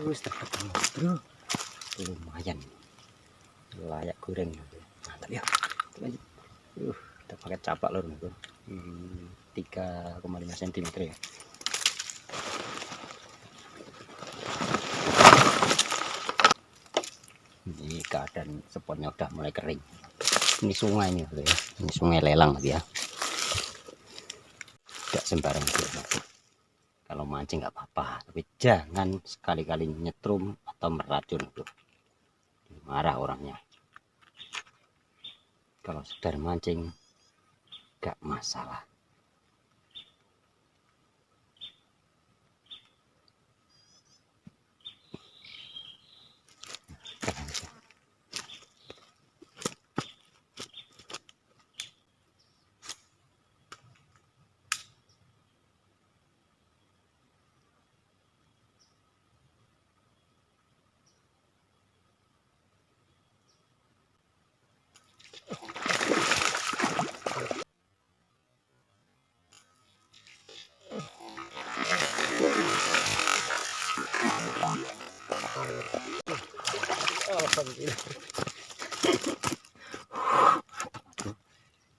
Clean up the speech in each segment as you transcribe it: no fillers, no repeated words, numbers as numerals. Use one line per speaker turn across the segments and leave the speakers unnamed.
Wis terketemu bro, lumayan layak goreng, mantap ya. Kita pakai capak lor bro, 3,5 cm ya. Ini keadaan spotnya udah mulai kering. Ini sungai nih bro ya, ini sungai lelang ya. Tidak sembarang bro. Kalau mancing nggak apa-apa, tapi jangan sekali-kali nyetrum atau meracun bro. Marah orangnya. Kalau sekedar mancing nggak masalah.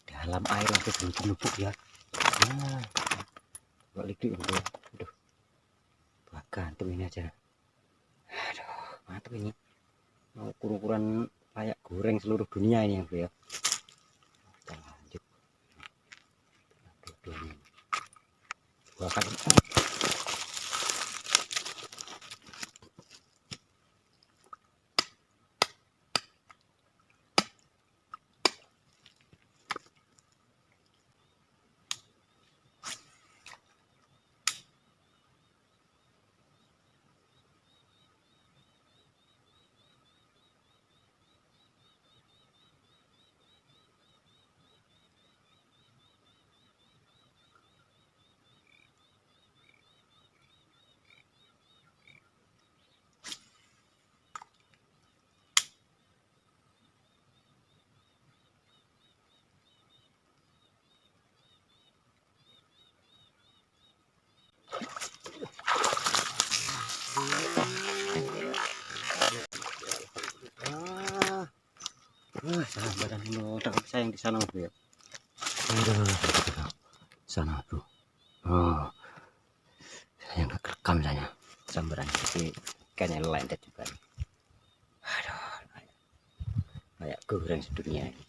Dalam air langsung berlubuk ya. Nah, balik dulu. Aduh, gantung ini aja. Aduh, mantap ini. Mau ukuran layak goreng seluruh dunia ini ya. Kita lanjut. Dua kali. Salah badan modal saya yang di sana bro ya. Sana bro. Oh, saya nggak rekam saya sambaran tapi kayaknya landet juga. Aduh, kayak goreng sedunia ini.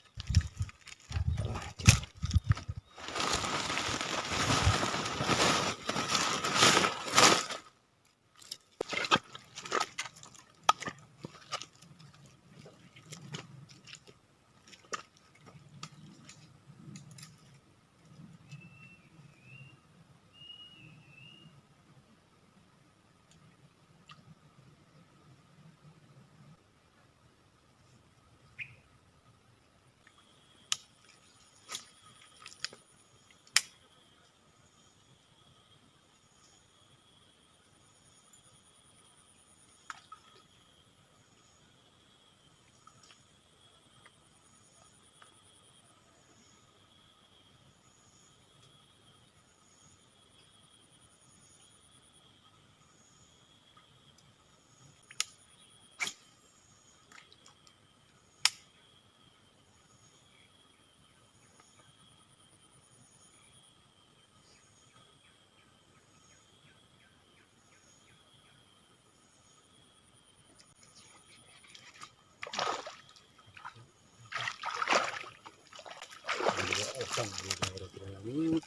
Bismillahirrahmanirrahim.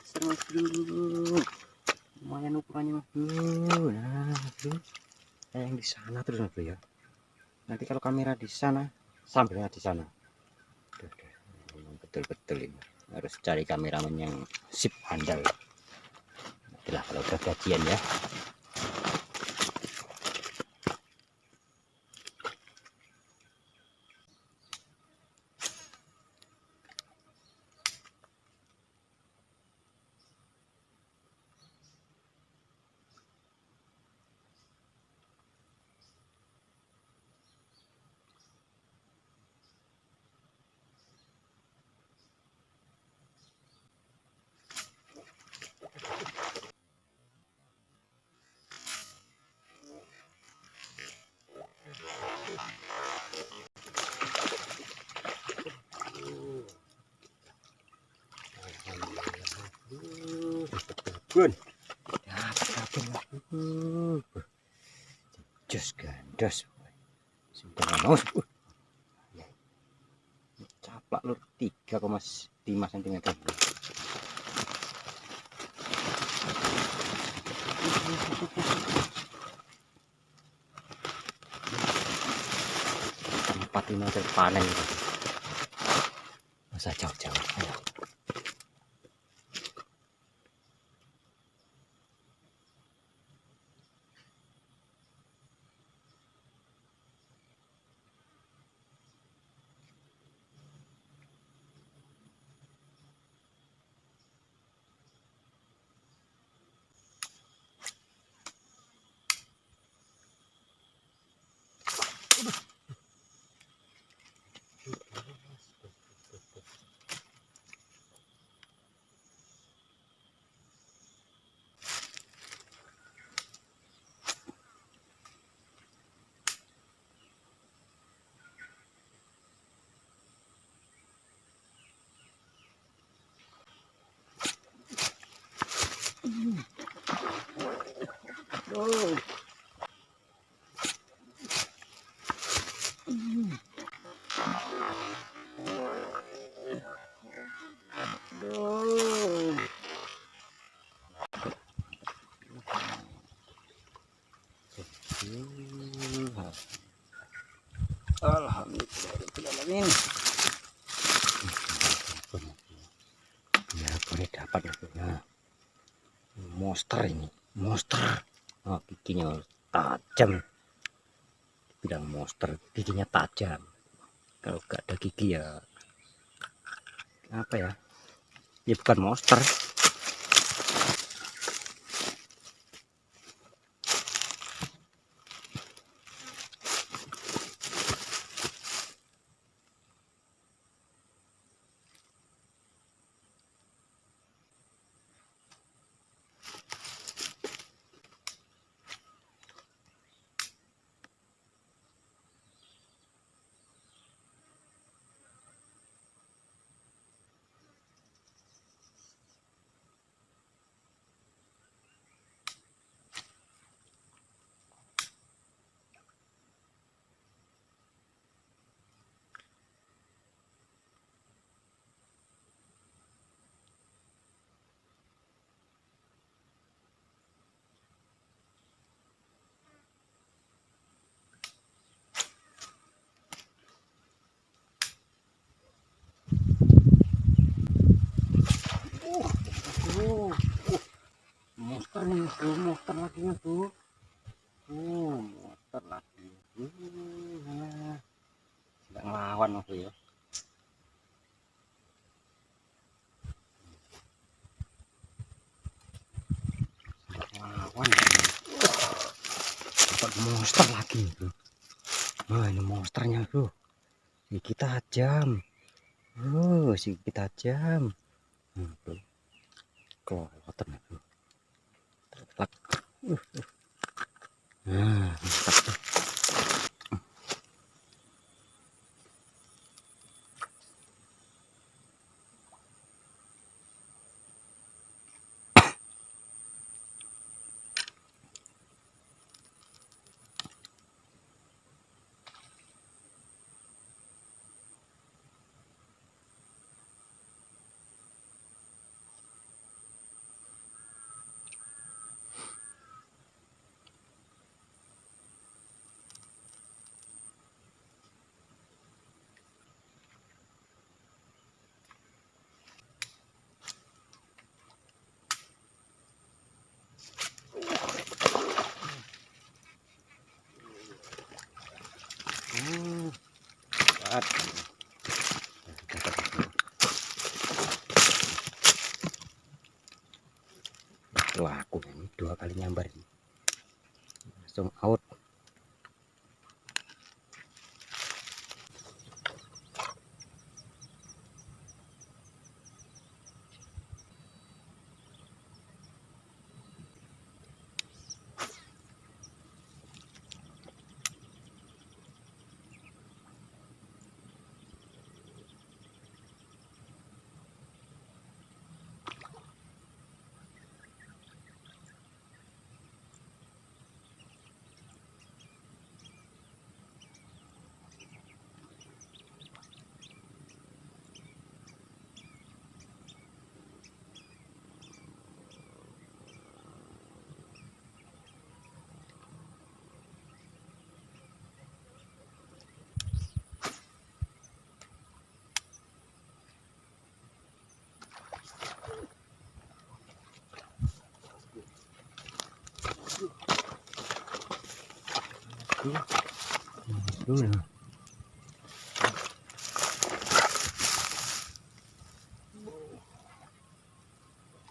Serang bro. Lumayan ukurannya mas bro. Nah bro, yang di sana terus mas bro ya. Nanti kalau kamera di sana, sambilnya di sana. Betul-betul ini. Harus cari kameramen yang sip handal. Itulah kalau udah gajian ya. Bun, jos gandos sudah mau caplak lur 3,5 cm. Tempat ini terpanen masa jauh-jauh. Oh. Alhamdulillah. Ya boleh dapat ya punya monster ini, monster. Oh, giginya tajam. Bilang monster, giginya tajam. Kalau gak ada gigi ya apa ya? Ya bukan monster. Monster nih bro, monster lagi nih bro. Monster lagi. Nggak ngelawan mas ya. Ngelawan. Dapat monster lagi bro. Nah ini monsternya bro. Gigi tajam. Gigi tajam. Bro. Kelewatan ya bro. Terlak. Nah, mantap. nyambar ini. Langsung out.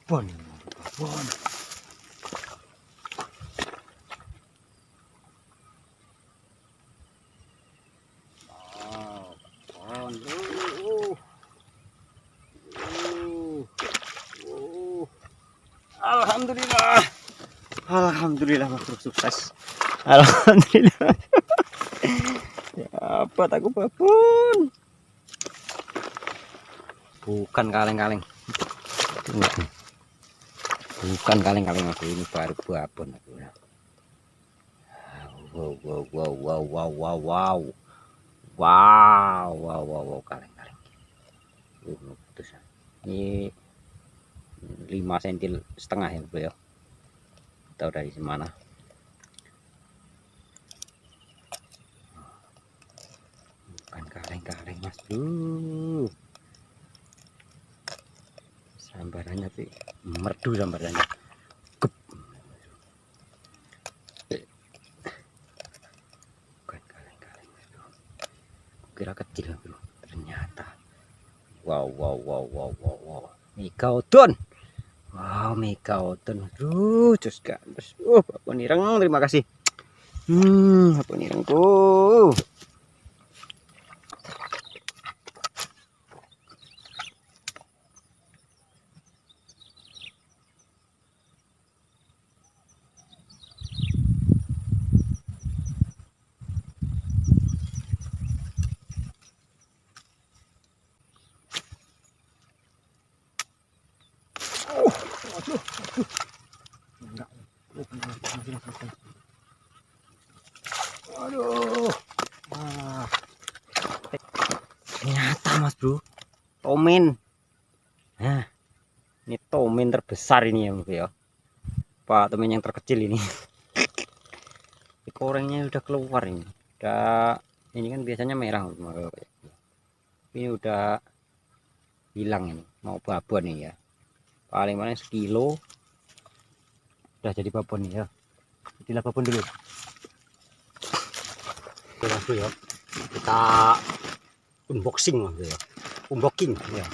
Bon, bon. Alhamdulillah. Alhamdulillah makhluk sukses. Alhamdulillah. Dapat aku babon. Bukan kaleng-kaleng. Bukan kaleng-kaleng aku, ini baru babon aku. Wow, wow, wow, wow, wow, wow, wow. Wow, wow, wow, wow, kaleng-kaleng. Putus. Ini 5 cm setengah ya, bro ya. Tahu dari mana? Bukan kaleng-kaleng, Mas bro. Sambarannya sih merdu, sambarannya. Kep. Bukan kaleng-kaleng, bro. Kira kecil, bro. Ternyata. Wow, wow, wow, wow, wow, wow. Megalodon. Wow, Megalodon. Aduh, cus gandus. Babon ireng, terima kasih. Babon irengku. Aduh. Ternyata Mas bro, tomen. Nah, ini tomen terbesar ini ya, bro ya. Pak, tomen yang terkecil ini. Korengnya udah keluar ini. Ini kan biasanya merah. Ini udah hilang ini. Mau babon nih ya. Paling sekilo. Udah jadi babon nih ya. Jadilah babon dulu. Oke Mas bro ya. Kita unboxing Mas bro ya. Unboxing ya.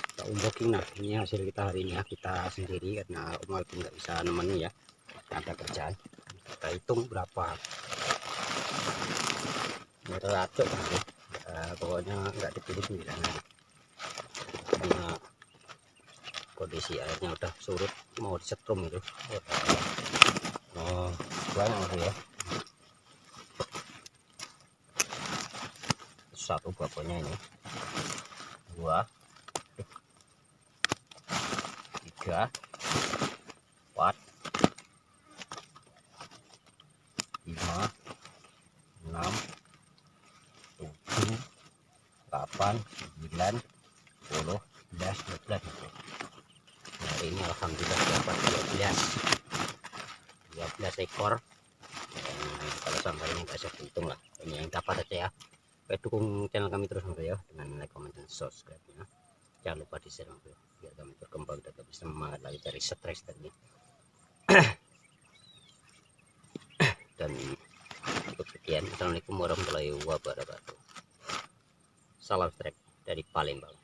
Kita unboxing, nah ini hasil kita hari ini ya. Kita sendiri karena Om Alvin nggak bisa nemenin ya. Ada kerjaan. Kita hitung berapa. Rata pokoknya nggak dipilih karena kondisi airnya udah surut, mau disetrum itu. Banyak ya. Satu babonnya ini 2 3 4 5 6 7 8 9 10 11 12. Hari ini alhamdulillah dapat 12 ekor. Kalau sampai ini nggak bisa dihitung lah, ini yang dapat aja ya. Oke, dukung channel kami terus ya dengan like, comment, dan subscribe ya. Jangan lupa di share biar kami berkembang dan bisa semangat lagi cari stres tadi. Dan untuk sekian, assalamualaikum warahmatullahi wabarakatuh. Salam strek dari Palembang.